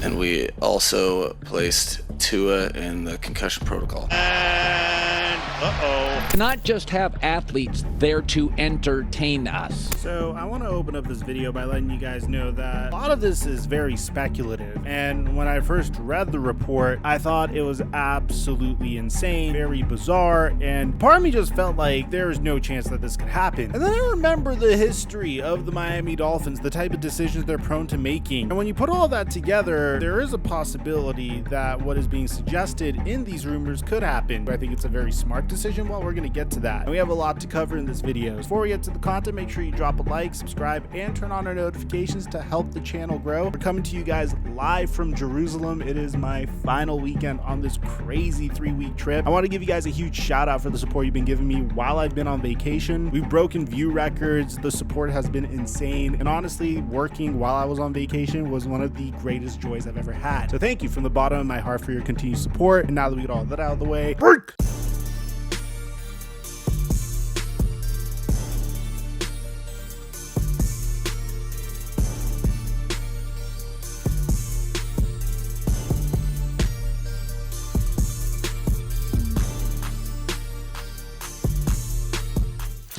And we also placed Tua in the concussion protocol. And Not just have athletes there to entertain us. So I want to open up this video by letting you guys know that a lot of this is very speculative, and when I first read the report I thought it was absolutely insane, very bizarre, and part of me just felt like there's no chance that this could happen. And then I remember the history of the Miami Dolphins, the type of decisions they're prone to making, and when you put all that together, there is a possibility that what is being suggested in these rumors could happen. But I think it's a very smart decision. Well, we're going to get to that, and we have a lot to cover in this video. Before we get to the content, make sure you drop a like, subscribe, and turn on our notifications to help the channel grow. We're coming to you guys live from Jerusalem. It is my final weekend on this crazy 3-week trip. I want to give you guys a huge shout out for the support you've been giving me while I've been on vacation. We've broken view records. The support has been insane, and honestly, working while I was on vacation was one of the greatest joys I've ever had. So thank you from the bottom of my heart for your continued support. And now that we get all that out of the way, break!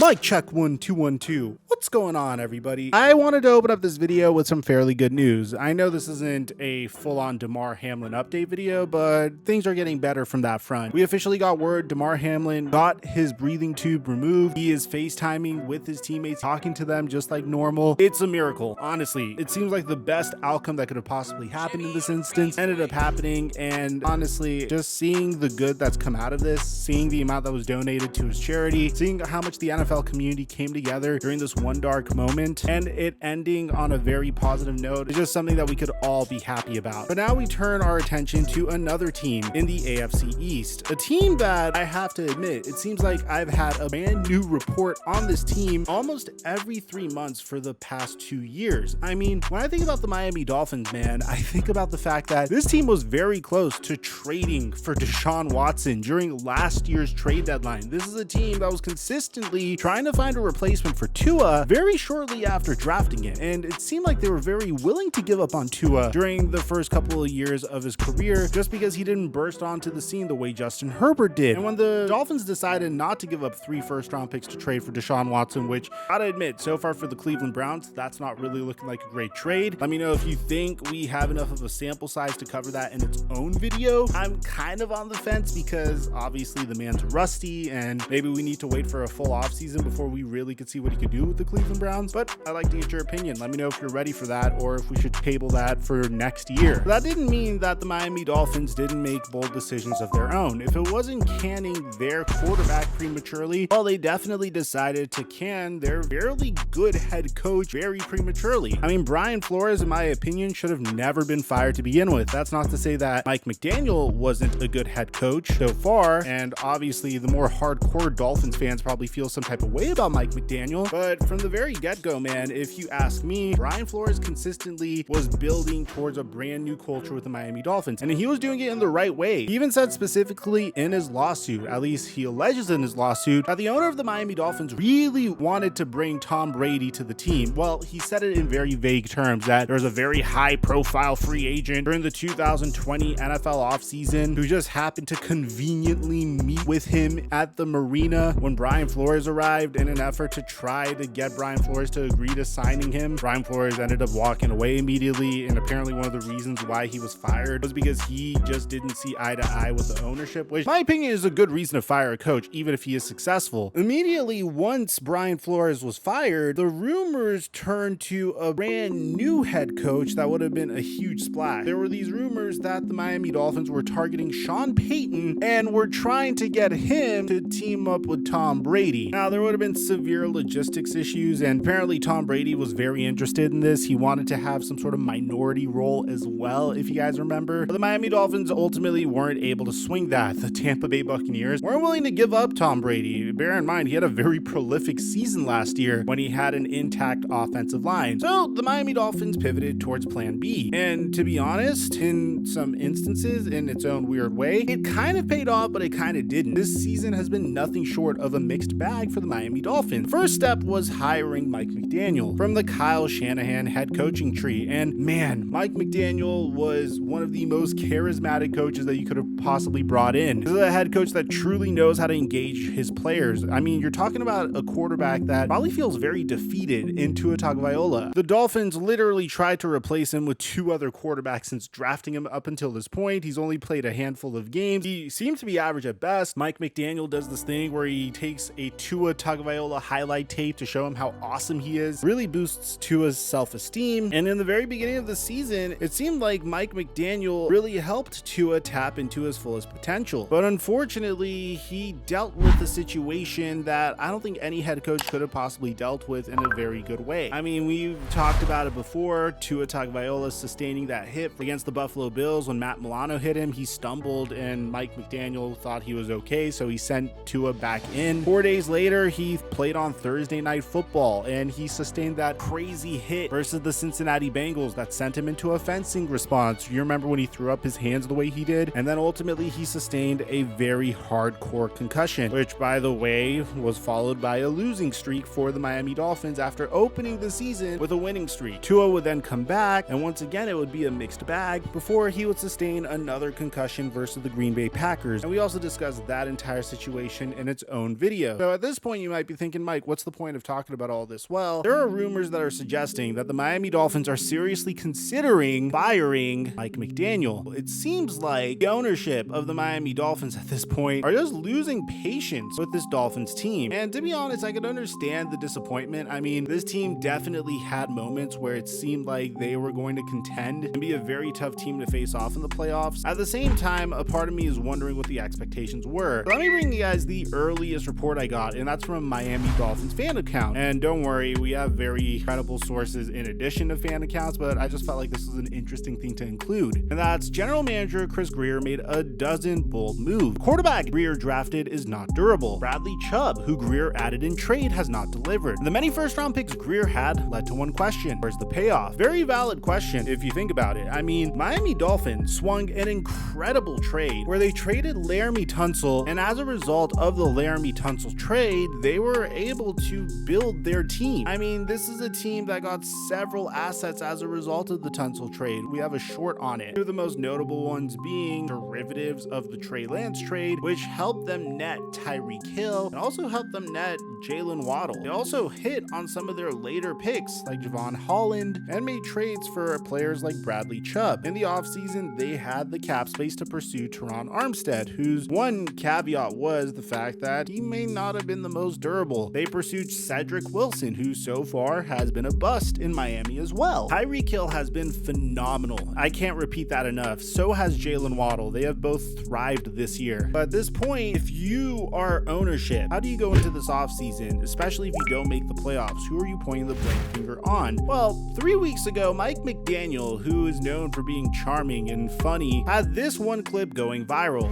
Mic check 1 2 1 2. What's going on, everybody? I wanted to open up this video with some fairly good news. I know this isn't a full-on Damar Hamlin update video, but things are getting better from that front. We officially got word Damar Hamlin got his breathing tube removed. He is FaceTiming with his teammates, talking to them just like normal. It's a miracle, honestly. It seems like the best outcome that could have possibly happened in this instance ended up happening, and honestly, just seeing the good that's come out of this, seeing the amount that was donated to his charity, seeing how much the NFL community came together during this one dark moment, and it ending on a very positive note is just something that we could all be happy about. But now we turn our attention to another team in the AFC East, a team that I have to admit, it seems like I've had a brand new report on this team almost every 3 months for the past 2 years. I mean, when I think about the Miami Dolphins, man, I think about the fact that this team was very close to trading for Deshaun Watson during last year's trade deadline. This is a team that was consistently trying to find a replacement for Tua very shortly after drafting it, and it seemed like they were very willing to give up on Tua during the first couple of years of his career just because he didn't burst onto the scene the way Justin Herbert did. And when the Dolphins decided not to give up 3 first-round picks to trade for Deshaun Watson, which gotta admit, so far for the Cleveland Browns, that's not really looking like a great trade. Let me know if you think we have enough of a sample size to cover that in its own video. I'm kind of on the fence because obviously the man's rusty, and maybe we need to wait for a full offseason before we really could see what he could do with the Cleveland Browns, but I'd like to get your opinion. Let me know if you're ready for that or if we should table that for next year. But that didn't mean that the Miami Dolphins didn't make bold decisions of their own. If it wasn't canning their quarterback prematurely, well, they definitely decided to can their fairly good head coach very prematurely. I mean, Brian Flores, in my opinion, should have never been fired to begin with. That's not to say that Mike McDaniel wasn't a good head coach so far, and obviously the more hardcore Dolphins fans probably feel some type of way about Mike McDaniel, but from the very get-go, man, if you ask me, Brian Flores consistently was building towards a brand new culture with the Miami Dolphins, and he was doing it in the right way. He even said specifically in his lawsuit, at least he alleges in his lawsuit, that the owner of the Miami Dolphins really wanted to bring Tom Brady to the team. Well, he said it in very vague terms, that there was a very high-profile free agent during the 2020 NFL offseason who just happened to conveniently meet with him at the marina when Brian Flores arrived in an effort to try to get Brian Flores to agree to signing him. Brian Flores ended up walking away immediately, and apparently one of the reasons why he was fired was because he just didn't see eye to eye with the ownership, which in my opinion is a good reason to fire a coach, even if he is successful. Immediately once Brian Flores was fired, the rumors turned to a brand new head coach that would have been a huge splash. There were these rumors that the Miami Dolphins were targeting Sean Payton and were trying to get him to team up with Tom Brady. Now, there would have been severe logistics issues, and apparently Tom Brady was very interested in this. He wanted to have some sort of minority role as well, if you guys remember. But the Miami Dolphins ultimately weren't able to swing that. The Tampa Bay Buccaneers weren't willing to give up Tom Brady. Bear in mind, he had a very prolific season last year when he had an intact offensive line. So the Miami Dolphins pivoted towards plan B. And to be honest, in some instances, in its own weird way, it kind of paid off, but it kind of didn't. This season has been nothing short of a mixed bag for the Miami Dolphins. First step was hiring Mike McDaniel from the Kyle Shanahan head coaching tree. And man, Mike McDaniel was one of the most charismatic coaches that you could have possibly brought in. This is a head coach that truly knows how to engage his players. I mean, you're talking about a quarterback that probably feels very defeated in Tua Tagovailoa. The Dolphins literally tried to replace him with two other quarterbacks since drafting him up until this point. He's only played a handful of games. He seems to be average at best. Mike McDaniel does this thing where he takes a Tua Tagovailoa highlight tape to show him how awesome he is, really boosts Tua's self-esteem. And in the very beginning of the season, it seemed like Mike McDaniel really helped Tua tap into his fullest potential. But unfortunately, he dealt with a situation that I don't think any head coach could have possibly dealt with in a very good way. I mean, we've talked about it before. Tua Tagovailoa sustaining that hit against the Buffalo Bills when Matt Milano hit him. He stumbled and Mike McDaniel thought he was okay, so he sent Tua back in. 4 days later, he played on Thursday Night Football and he sustained that crazy hit versus the Cincinnati Bengals that sent him into a fencing response. You remember when he threw up his hands the way he did? And then ultimately he sustained a very hardcore concussion, which by the way was followed by a losing streak for the Miami Dolphins after opening the season with a winning streak. Tua would then come back and once again it would be a mixed bag before he would sustain another concussion versus the Green Bay Packers. And we also discussed that entire situation in its own video. So at this point you might be thinking, Mike, what's the point of talking about all this? Well, there are rumors that are suggesting that the Miami Dolphins are seriously considering firing Mike McDaniel. It seems like the ownership of the Miami Dolphins at this point are just losing patience with this Dolphins team. And to be honest, I could understand the disappointment. I mean, this team definitely had moments where it seemed like they were going to contend and be a very tough team to face off in the playoffs. At the same time, a part of me is wondering what the expectations were. Let me bring you guys the earliest report I got, and that's from a Miami Dolphins fan account. And don't worry, we have very credible sources in addition to fan accounts, but I just felt like this was an interesting thing to include. And that's general manager Chris Grier made a dozen bold moves. Quarterback Grier drafted is not durable. Bradley Chubb, who Grier added in trade, has not delivered. The many first-round picks Grier had led to one question: where's the payoff? Very valid question if you think about it. I mean, Miami Dolphins swung an incredible trade where they traded Laramie Tunsil, and as a result of the Laramie Tunsil trade, they were able to build their team. I mean, this is a team that got several assets as a result of the Tunsil trade. We have a short on it. Two of the most notable ones being derivatives of the Trey Lance trade, which helped them net Tyreek Hill and also helped them net Jalen Waddle. They also hit on some of their later picks like Javon Holland and made trades for players like Bradley Chubb. In the offseason, they had the cap space to pursue Teron Armstead, whose one caveat was the fact that he may not have been the most durable. They pursued Cedric Wilson, who so far has been a bust in Miami as well. Tyreek Hill has been phenomenal. I can't repeat that enough. So has Jalen Waddle. They have both thrived this year. But at this point, if you are ownership, how do you go into this offseason, especially if you don't make the playoffs? Who are you pointing the blame finger on? Well, 3 weeks ago, Mike McDaniel, who is known for being charming and funny, had this one clip going viral.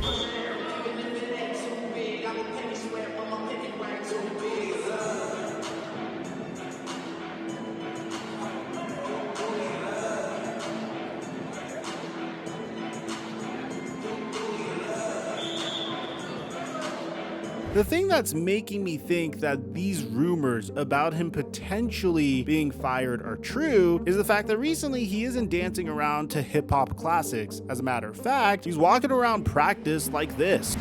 The thing that's making me think that these rumors about him potentially being fired are true is the fact that recently he isn't dancing around to hip-hop classics. As a matter of fact, he's walking around practice like this.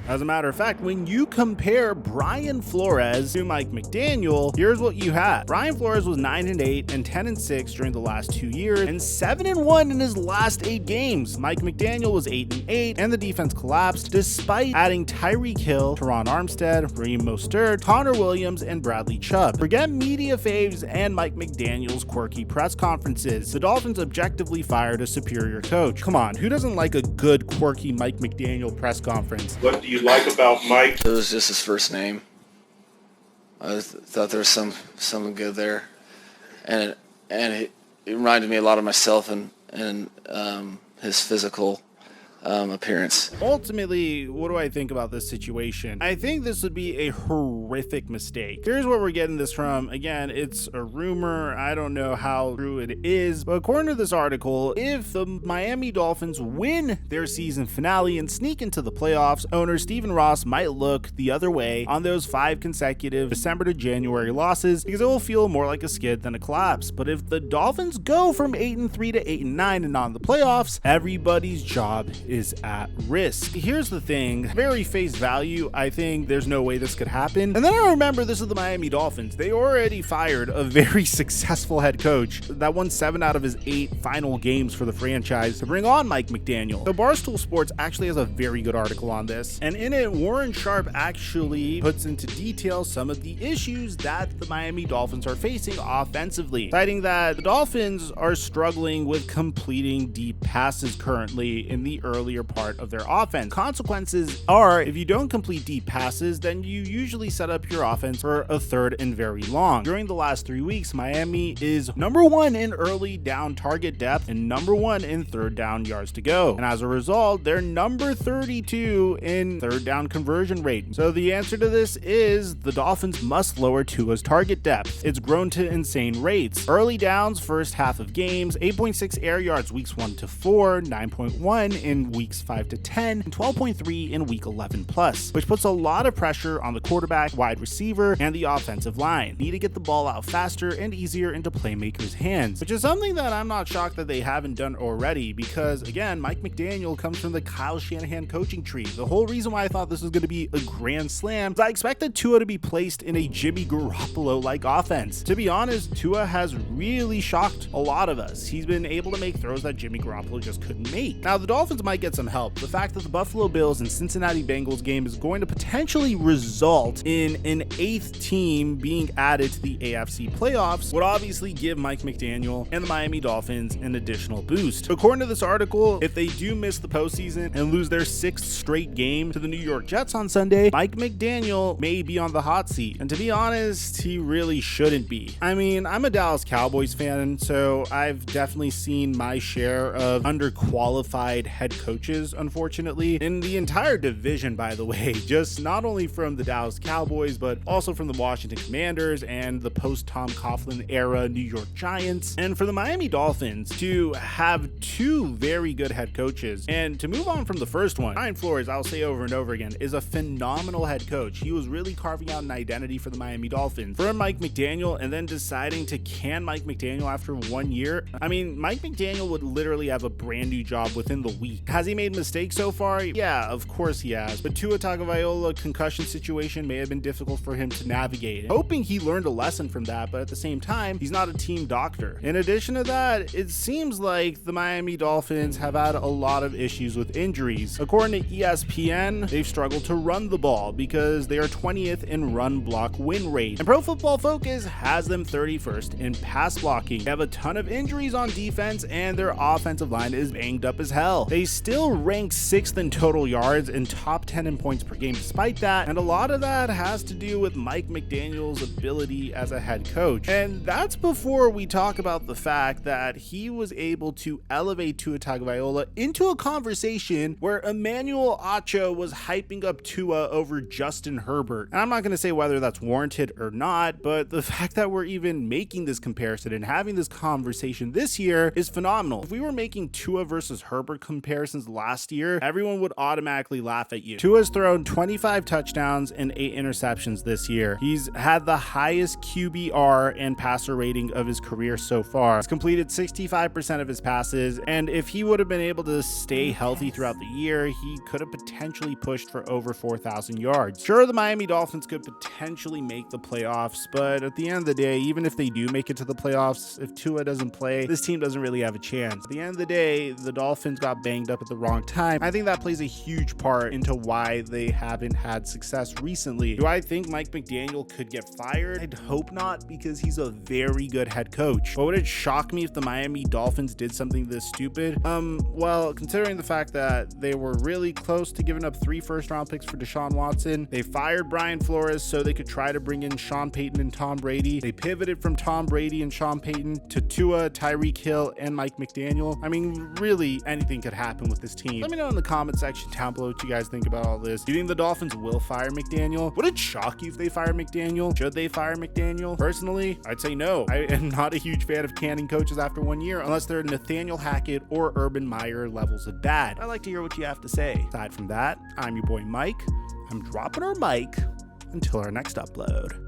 As a matter of fact, when you compare Brian Flores to Mike McDaniel, here's what you had. Brian Flores was 9-8 and 10-6 during the last 2 years and 7-1 in his last 8 games. Mike McDaniel was 8-8 and the defense collapsed despite adding Tyreek Hill, Teron Armstead, Raheem Mostert, Connor Williams, and Bradley Chubb. Forget media faves and Mike McDaniel's quirky press conferences. The Dolphins objectively fired a superior coach. Come on, who doesn't like a good quirky Mike McDaniel press conference? What do you like about Mike? It was just his first name. I thought there was something good there, and it reminded me a lot of myself and his physical appearance. Ultimately, what do I think about this situation? I think this would be a horrific mistake. Here's where we're getting this from. Again, it's a rumor. I don't know how true it is, but according to this article, if the Miami Dolphins win their season finale and sneak into the playoffs, owner Stephen Ross might look the other way on those 5 consecutive December to January losses because it will feel more like a skid than a collapse. But if the Dolphins go from 8-3 to 8-9 and on the playoffs, everybody's job is at risk. Here's the thing, very face value, I think there's no way this could happen. And then I remember this is the Miami Dolphins. They already fired a very successful head coach that won 7 out of his 8 final games for the franchise to bring on Mike McDaniel. So Barstool Sports actually has a very good article on this, and in it, Warren Sharp actually puts into detail some of the issues that the Miami Dolphins are facing offensively, citing that the Dolphins are struggling with completing deep passes currently in the earlier part of their offense. Consequences are, if you don't complete deep passes, then you usually set up your offense for a third and very long. During the last 3 weeks, Miami is number 1 in early down target depth and number 1 in third down yards to go. And as a result, they're number 32 in third down conversion rate. So the answer to this is the Dolphins must lower Tua's target depth. It's grown to insane rates. Early downs, first half of games, 8.6 air yards weeks 1 to 4, 9.1 in weeks 5 to 10, and 12.3 in week 11 plus, which puts a lot of pressure on the quarterback, wide receiver, and the offensive line. Need to get the ball out faster and easier into playmakers' hands, which is something that I'm not shocked that they haven't done already because, again, Mike McDaniel comes from the Kyle Shanahan coaching tree. The whole reason why I thought this was going to be a grand slam is I expected Tua to be placed in a Jimmy Garoppolo-like offense. To be honest, Tua has really shocked a lot of us. He's been able to make throws that Jimmy Garoppolo just couldn't make. Now, the Dolphins might get some help. The fact that the Buffalo Bills and Cincinnati Bengals game is going to potentially result in an 8th team being added to the AFC playoffs would obviously give Mike McDaniel and the Miami Dolphins an additional boost. According to this article, if they do miss the postseason and lose their 6th straight game to the New York Jets on Sunday, Mike McDaniel may be on the hot seat. And to be honest, he really shouldn't be. I mean, I'm a Dallas Cowboys fan, so I've definitely seen my share of underqualified head coaches, unfortunately, in the entire division, by the way, just not only from the Dallas Cowboys, but also from the Washington Commanders and the post-Tom Coughlin era New York Giants. And for the Miami Dolphins to have 2 very good head coaches, and to move on from the first one, Flores, I'll say over and over again, is a phenomenal head coach. He was really carving out an identity for the Miami Dolphins. For Mike McDaniel, and then deciding to can Mike McDaniel after 1 year, I mean, Mike McDaniel would literally have a brand new job within the week. Has he made mistakes so far? Yeah, of course he has. But Tua Tagovailoa concussion situation may have been difficult for him to navigate. Hoping he learned a lesson from that, but at the same time, he's not a team doctor. In addition to that, it seems like the Miami Dolphins have had a lot of issues with injuries. According to ESPN, they've struggled to run the ball because they are 20th in run block win rate. And Pro Football Focus has them 31st in pass blocking. They have a ton of injuries on defense and their offensive line is banged up as hell. They still rank 6th in total yards and top 10 in points per game despite that, and a lot of that has to do with Mike McDaniel's ability as a head coach. And that's before we talk about the fact that he was able to elevate Tua Tagovailoa into a conversation where Emmanuel Acho was hyping up Tua over Justin Herbert. And I'm not going to say whether that's warranted or not, but the fact that we're even making this comparison and having this conversation this year is phenomenal. If we were making Tua versus Herbert comparisons last year, everyone would automatically laugh at you. Tua's thrown 25 touchdowns and 8 interceptions this year. He's had the highest QBR and passer rating of his career so far. He's completed 65% of his passes, and if he would have been able to stay healthy throughout the year, he could have potentially pushed for over 4,000 yards. Sure, the Miami Dolphins could potentially make the playoffs, but at the end of the day, even if they do make it to the playoffs, if Tua doesn't play, this team doesn't really have a chance. At the end of the day, the Dolphins got banged up at the wrong time. I think that plays a huge part into why they haven't had success recently. Do I think Mike McDaniel could get fired? I'd hope not, because he's a very good head coach. But would it shock me if the Miami Dolphins did something this stupid? Well, considering the fact that they were really close to giving up 3 first-round picks for Deshaun Watson, they fired Brian Flores so they could try to bring in Sean Payton and Tom Brady. They pivoted from Tom Brady and Sean Payton to Tua, Tyreek Hill, and Mike McDaniel. I mean, really, anything could happen with with this team. Let me know in the comment section down below what you guys think about all this. Do you think the Dolphins will fire McDaniel? Would it shock you if they fire McDaniel? Should they fire McDaniel? Personally, I'd say no. I am not a huge fan of canning coaches after 1 year unless they're Nathaniel Hackett or Urban Meyer levels of bad. I'd like to hear what you have to say. Aside from that, I'm your boy Mike. I'm dropping our mic until our next upload.